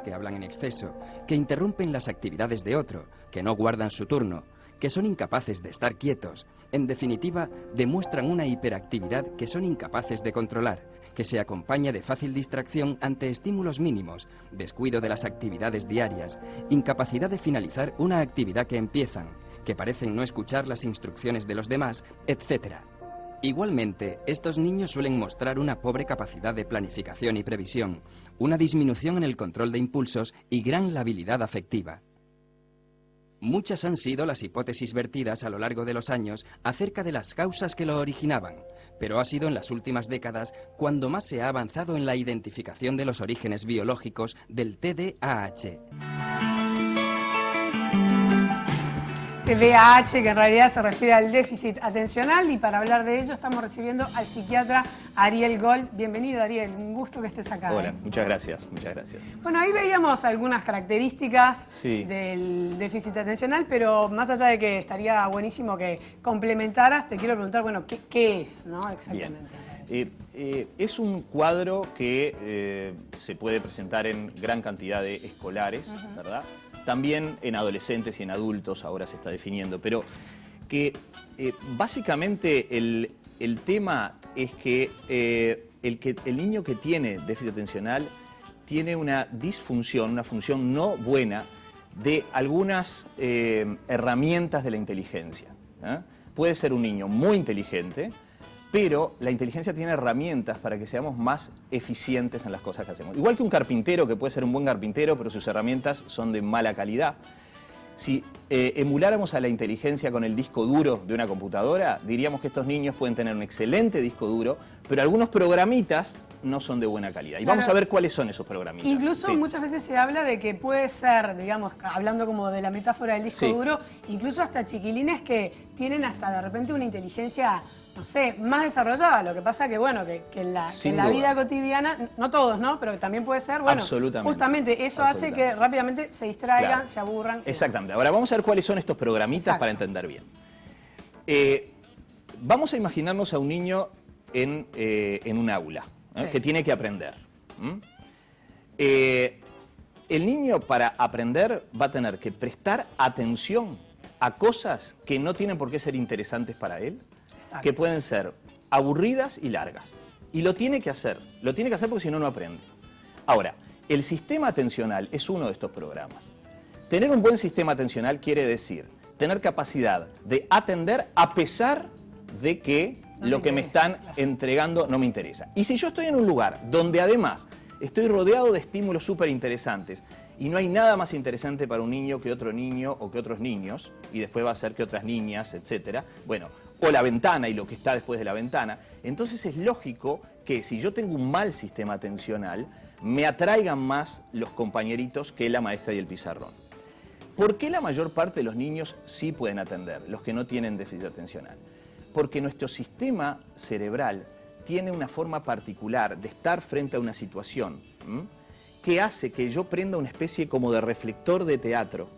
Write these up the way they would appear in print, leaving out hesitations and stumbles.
que hablan en exceso, que interrumpen las actividades de otro, que no guardan su turno, que son incapaces de estar quietos. En definitiva, demuestran una hiperactividad que son incapaces de controlar, que se acompaña de fácil distracción ante estímulos mínimos, descuido de las actividades diarias, incapacidad de finalizar una actividad que empiezan, que parecen no escuchar las instrucciones de los demás, etc. Igualmente, estos niños suelen mostrar una pobre capacidad de planificación y previsión, una disminución en el control de impulsos y gran labilidad afectiva. Muchas han sido las hipótesis vertidas a lo largo de los años acerca de las causas que lo originaban, pero ha sido en las últimas décadas cuando más se ha avanzado en la identificación de los orígenes biológicos del TDAH. TDAH, que en realidad se refiere al déficit atencional, y para hablar de ello estamos recibiendo al psiquiatra Ariel Gold. Bienvenido, Ariel, un gusto que estés acá. Hola, muchas gracias, muchas gracias. Bueno, ahí veíamos algunas características Sí. del déficit atencional, pero más allá de que estaría buenísimo que complementaras, te quiero preguntar, bueno, ¿qué es, no? Exactamente. Bien. Es un cuadro que se puede presentar en gran cantidad de escolares, ¿verdad? También en adolescentes y en adultos ahora se está definiendo, pero que básicamente el tema es que el niño que tiene déficit atencional tiene una disfunción, una función no buena de algunas herramientas de la inteligencia. Puede ser un niño muy inteligente, pero la inteligencia tiene herramientas para que seamos más eficientes en las cosas que hacemos. Igual que un carpintero, que puede ser un buen carpintero, pero sus herramientas son de mala calidad. Si emuláramos a la inteligencia con el disco duro de una computadora, diríamos que estos niños pueden tener un excelente disco duro, pero algunos programitas no son de buena calidad. Y Claro. vamos a ver cuáles son esos programitas. Incluso Sí. muchas veces se habla de que puede ser, digamos, hablando como de la metáfora del disco Sí. duro, incluso hasta chiquilines que tienen hasta de repente una inteligencia, no sé, más desarrollada. Lo que pasa que, bueno, que en la Sin vida duda. cotidiana, no todos, ¿no? Pero también puede ser, bueno, Absolutamente. justamente eso hace que rápidamente se distraigan, Claro. se aburran. Exactamente. Ahora vamos a ver cuáles son estos programitas. Exacto. Para entender bien. Vamos a imaginarnos a un niño en un aula, Sí. que tiene que aprender. El niño, para aprender, va a tener que prestar atención a cosas que no tienen por qué ser interesantes para él, Exacto. que pueden ser aburridas y largas. Y lo tiene que hacer porque si no, no aprende. Ahora, el sistema atencional es uno de estos programas. Tener un buen sistema atencional quiere decir tener capacidad de atender a pesar de que lo que me están entregando no me interesa. Y si yo estoy en un lugar donde además estoy rodeado de estímulos súper interesantes y no hay nada más interesante para un niño que otro niño o que otros niños, y después va a ser que otras niñas, etcétera, bueno, o la ventana y lo que está después de la ventana, entonces es lógico que si yo tengo un mal sistema atencional, me atraigan más los compañeritos que la maestra y el pizarrón. ¿Por qué la mayor parte de los niños sí pueden atender, los que no tienen déficit atencional? Porque nuestro sistema cerebral tiene una forma particular de estar frente a una situación que hace que yo prenda una especie como de reflector de teatro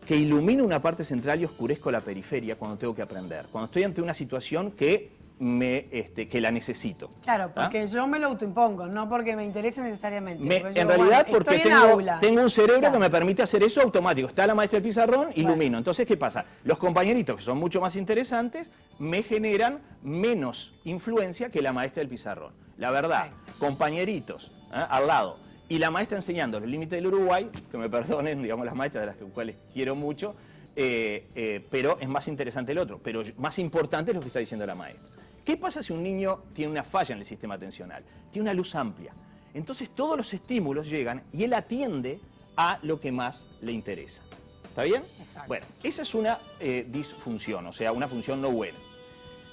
que ilumina una parte central y oscurezco la periferia cuando tengo que aprender. Cuando estoy ante una situación que la necesito. Claro, porque yo me lo autoimpongo, no porque me interese necesariamente. Porque En yo, realidad, bueno, porque estoy en aula. tengo un cerebro Claro. que me permite hacer eso automático. Está la maestra del pizarrón, ilumino. Bueno. Entonces, ¿qué pasa? Los compañeritos, que son mucho más interesantes, me generan menos influencia que la maestra del pizarrón. La verdad, compañeritos al lado, y la maestra enseñando el límite del Uruguay, que me perdonen, digamos, las maestras de las cuales quiero mucho, pero es más interesante el otro. Pero más importante es lo que está diciendo la maestra. ¿Qué pasa si un niño tiene una falla en el sistema atencional? Tiene una luz amplia. Entonces todos los estímulos llegan y él atiende a lo que más le interesa. ¿Está bien? Exacto. Bueno, esa es una disfunción, o sea, una función no buena.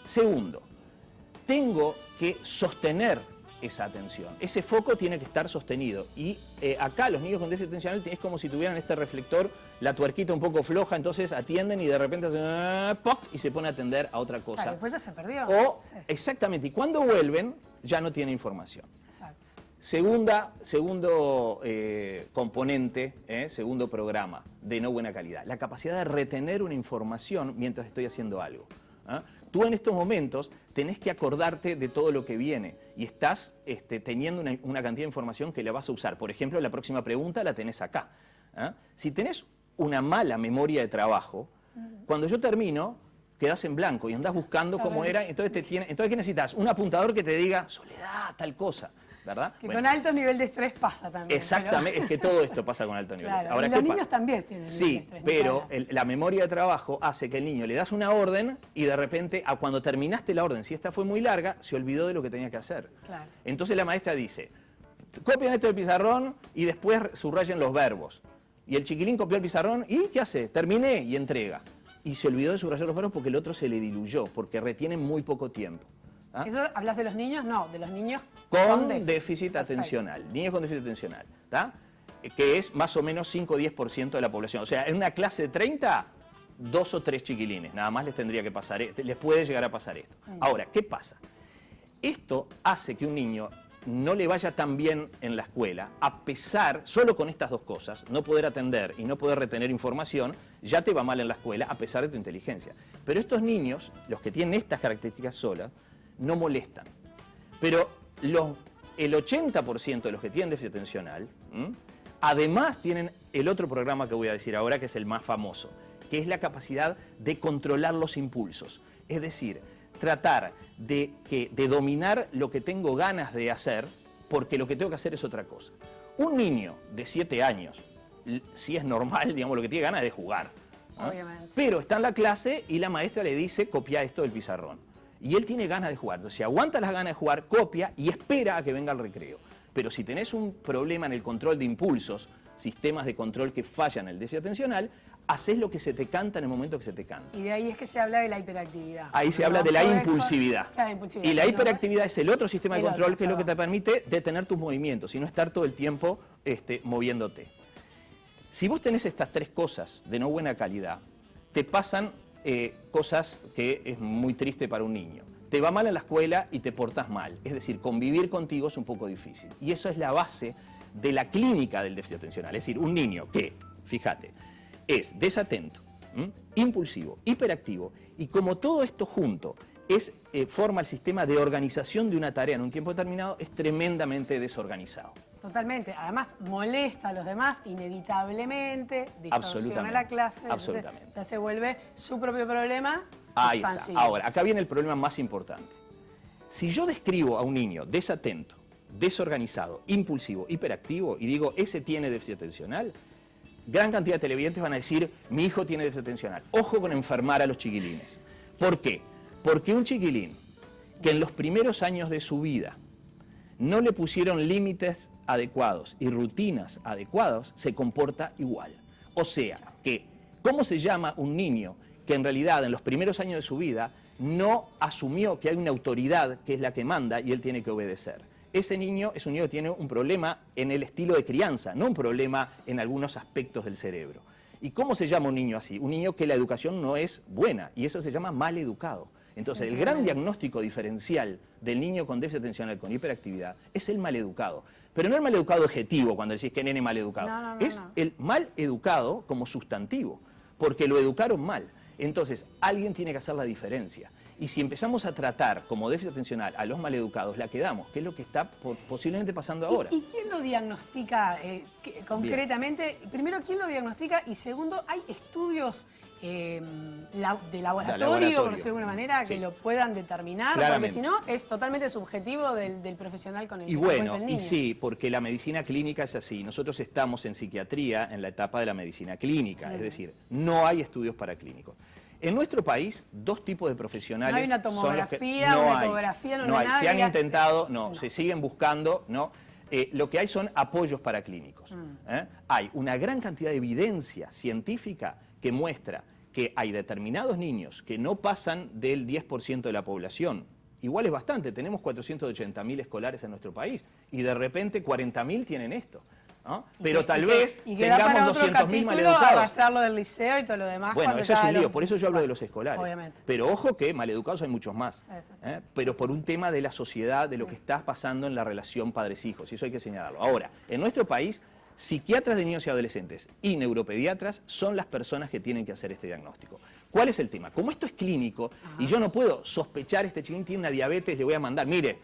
Segundo, tengo que sostener esa atención. Ese foco tiene que estar sostenido. Y acá los niños con déficit atencional es como si tuvieran este reflector, la tuerquita un poco floja, entonces atienden y de repente hacen ¡poc! Y se pone a atender a otra cosa. Claro, después ya se perdió. O, Sí. exactamente, y cuando vuelven ya no tiene información. Exacto. Segundo componente, segundo programa de no buena calidad, la capacidad de retener una información mientras estoy haciendo algo. Tú en estos momentos tenés que acordarte de todo lo que viene y estás teniendo una cantidad de información que la vas a usar. Por ejemplo, la próxima pregunta la tenés acá. ¿Ah? Si tenés una mala memoria de trabajo, cuando yo termino, quedás en blanco y andás buscando cómo era. Entonces, ¿qué necesitas? Un apuntador que te diga, Soledad, tal cosa. ¿Verdad? Que con alto nivel de estrés pasa también. Exactamente, es que todo esto pasa con alto nivel de estrés. Ahora, y los niños también tienen nivel de estrés. Sí, pero la memoria de trabajo hace que el niño le das una orden y de repente, cuando terminaste la orden, si esta fue muy larga, se olvidó de lo que tenía que hacer. Claro. Entonces la maestra dice, copian esto del pizarrón y después subrayen los verbos. Y el chiquilín copió el pizarrón y ¿qué hace? Terminé y entrega. Y se olvidó de subrayar los verbos porque el otro se le diluyó, porque retiene muy poco tiempo. ¿Ah? ¿Eso hablas de los niños? No, de los niños con déficit atencional. Niños con déficit atencional, ¿tá? Que es más o menos 5 o 10% de la población. O sea, en una clase de 30, 2 o 3 chiquilines, nada más les tendría que pasar, les puede llegar a pasar esto. Ahora, ¿qué pasa? Esto hace que un niño no le vaya tan bien en la escuela, a pesar, solo con estas dos cosas, no poder atender y no poder retener información, ya te va mal en la escuela, a pesar de tu inteligencia. Pero estos niños, los que tienen estas características solas, no molestan. Pero el 80% de los que tienen déficit atencional, además tienen el otro programa que voy a decir ahora, que es el más famoso, que es la capacidad de controlar los impulsos. Es decir, tratar de dominar lo que tengo ganas de hacer, porque lo que tengo que hacer es otra cosa. Un niño de 7 años, si es normal, digamos, lo que tiene ganas es de jugar. Obviamente. Pero está en la clase y la maestra le dice, copia esto del pizarrón. Y él tiene ganas de jugar. Entonces, si aguanta las ganas de jugar, copia y espera a que venga el recreo. Pero si tenés un problema en el control de impulsos, sistemas de control que fallan en el déficit atencional, haces lo que se te canta en el momento que se te canta. Y de ahí es que se habla de la hiperactividad. Ahí se habla de la impulsividad. Claro, impulsividad. Y la hiperactividad es el otro sistema de control que es lo que te permite detener tus movimientos y no estar todo el tiempo moviéndote. Si vos tenés estas 3 cosas de no buena calidad, te pasan cosas que es muy triste para un niño. Te va mal en la escuela y te portas mal. Es decir, convivir contigo es un poco difícil. Y eso es la base de la clínica del déficit atencional. Es decir, un niño que, fíjate, es desatento, impulsivo, hiperactivo, y como todo esto junto forma el sistema de organización de una tarea en un tiempo determinado, es tremendamente desorganizado. Totalmente. Además, molesta a los demás inevitablemente, distorsiona la clase. Absolutamente. Ya se vuelve su propio problema. Ahí está. Ahora, acá viene el problema más importante. Si yo describo a un niño desatento, desorganizado, impulsivo, hiperactivo, y digo, ese tiene déficit atencional, gran cantidad de televidentes van a decir, mi hijo tiene déficit atencional. Ojo con enfermar a los chiquilines. ¿Por qué? Porque un chiquilín que en los primeros años de su vida no le pusieron límites adecuados y rutinas adecuadas, se comporta igual. O sea, que, ¿cómo se llama un niño que en realidad en los primeros años de su vida no asumió que hay una autoridad que es la que manda y él tiene que obedecer? Ese niño es un niño que tiene un problema en el estilo de crianza, no un problema en algunos aspectos del cerebro. ¿Y cómo se llama un niño así? Un niño que la educación no es buena, y eso se llama mal educado. Entonces, el gran diagnóstico diferencial del niño con déficit atencional, con hiperactividad, es el mal educado. Pero no el mal educado objetivo, cuando decís que nene mal educado. Es el mal educado como sustantivo, porque lo educaron mal. Entonces, alguien tiene que hacer la diferencia. Y si empezamos a tratar como déficit atencional a los maleducados, la quedamos, que es lo que está posiblemente pasando ahora. ¿Y quién lo diagnostica concretamente? Bien. Primero, ¿quién lo diagnostica? Y segundo, ¿hay estudios de laboratorio, por decirlo de alguna manera, que lo puedan determinar? Claramente. Porque si no, es totalmente subjetivo del profesional con el que se encuentra el niño. Y sí, porque la medicina clínica es así. Nosotros estamos en psiquiatría en la etapa de la medicina clínica, es decir, no hay estudios paraclínicos. En nuestro país, 2 tipos de profesionales. No hay una tomografía, una ecografía, no hay nada. Se han intentado, se siguen buscando, lo que hay son apoyos paraclínicos. Hay una gran cantidad de evidencia científica que muestra que hay determinados niños que no pasan del 10% de la población. Igual es bastante, tenemos 480.000 escolares en nuestro país y de repente 40.000 tienen esto. ¿No? Pero tal vez tengamos 200.000 maleducados. Arrastrarlo del liceo y todo lo demás. Bueno, eso es un lío, por eso yo hablo de los escolares. Obviamente. Pero ojo que maleducados hay muchos más. Sí. Pero por un tema de la sociedad, de lo que está pasando en la relación padres-hijos, y eso hay que señalarlo. Ahora, en nuestro país, psiquiatras de niños y adolescentes y neuropediatras son las personas que tienen que hacer este diagnóstico. ¿Cuál es el tema? Como esto es clínico y yo no puedo sospechar este chiquilín tiene una diabetes, le voy a mandar, mire.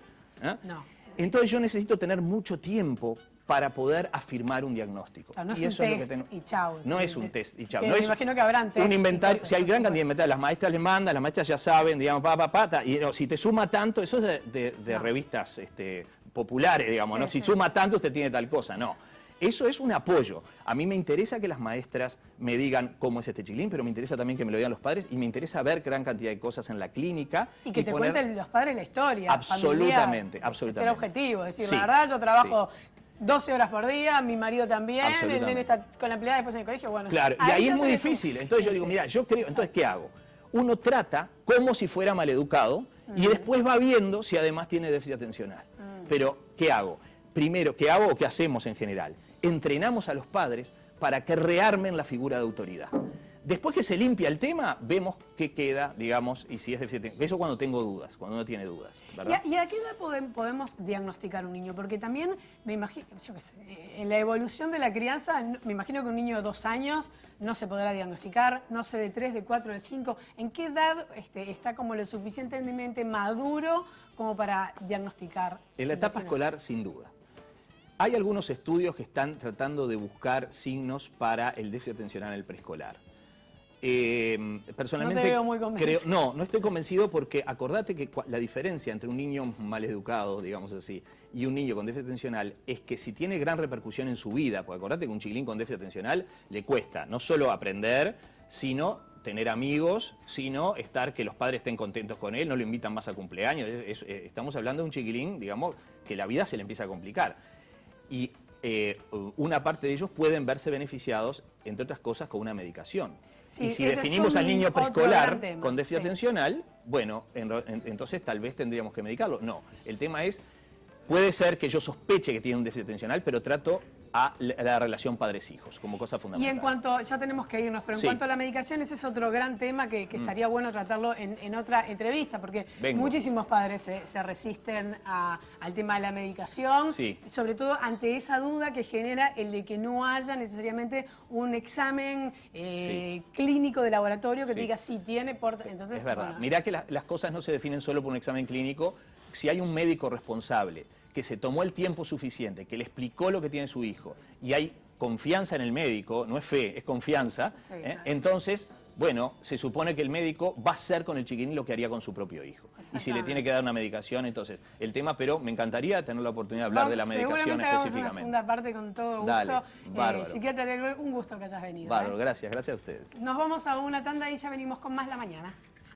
No. Entonces yo necesito tener mucho tiempo para poder afirmar un diagnóstico. No es un test y chau. No es un test y chau. Me imagino que habrán test. Un inventario, si hay gran cantidad de inventarios, las maestras les mandan, las maestras ya saben, digamos, y no, si te suma tanto, eso es de revistas populares, digamos, ¿no? Si suma tanto, usted tiene tal cosa, no. Eso es un apoyo. A mí me interesa que las maestras me digan cómo es este chiquilín, pero me interesa también que me lo digan los padres y me interesa ver gran cantidad de cosas en la clínica. Y que te cuenten los padres la historia. Absolutamente, familiar, absolutamente. Ser objetivo, es decir, la verdad yo trabajo 12 horas por día, mi marido también, el nene está con la empleada después en el colegio, bueno. Claro, y ahí es muy difícil. Entonces yo digo, mira, yo creo, entonces ¿qué hago? Uno trata como si fuera maleducado y después va viendo si además tiene déficit atencional. Pero, ¿qué hago? Primero, ¿qué hago o qué hacemos en general? Entrenamos a los padres para que rearmen la figura de autoridad. Después que se limpia el tema, vemos qué queda, digamos, y si es déficit. Eso cuando tengo dudas, cuando uno tiene dudas, ¿verdad? ¿Y a qué edad podemos diagnosticar un niño? Porque también, me imagino, yo qué sé, en la evolución de la crianza, me imagino que un niño de 2 años no se podrá diagnosticar, no sé, de 3, de 4, de 5. ¿En qué edad está como lo suficientemente maduro como para diagnosticar? En la etapa escolar, sin duda. Hay algunos estudios que están tratando de buscar signos para el déficit atencional en el preescolar. Personalmente, no te veo muy convencido. No estoy convencido porque acordate que la diferencia entre un niño maleducado, digamos así, y un niño con déficit atencional es que si tiene gran repercusión en su vida, porque acordate que un chiquilín con déficit atencional le cuesta no solo aprender, sino tener amigos, sino que los padres estén contentos con él, no lo invitan más a cumpleaños. Estamos hablando de un chiquilín, digamos, que la vida se le empieza a complicar. Y una parte de ellos pueden verse beneficiados, entre otras cosas, con una medicación. Sí, y si definimos al niño preescolar con déficit atencional, bueno, entonces tal vez tendríamos que medicarlo. No, el tema es, puede ser que yo sospeche que tiene un déficit atencional, pero trato a la relación padres-hijos como cosa fundamental. Y en cuanto, ya tenemos que irnos, pero en cuanto a la medicación, ese es otro gran tema que estaría bueno tratarlo en otra entrevista, porque muchísimos padres se resisten al tema de la medicación, sobre todo ante esa duda que genera el de que no haya necesariamente un examen clínico de laboratorio que te diga si tiene, entonces... Es verdad, mirá que las cosas no se definen solo por un examen clínico. Si hay un médico responsable que se tomó el tiempo suficiente, que le explicó lo que tiene su hijo, y hay confianza en el médico, no es fe, es confianza, entonces, bueno, se supone que el médico va a hacer con el chiquinín lo que haría con su propio hijo. Y si le tiene que dar una medicación, entonces, el tema, pero me encantaría tener la oportunidad de hablar de la medicación específicamente. Una segunda parte con todo gusto. Dale, bárbaro. Psiquiatra, un gusto que hayas venido. Bárbaro, gracias a ustedes. Nos vamos a una tanda y ya venimos con más La Mañana.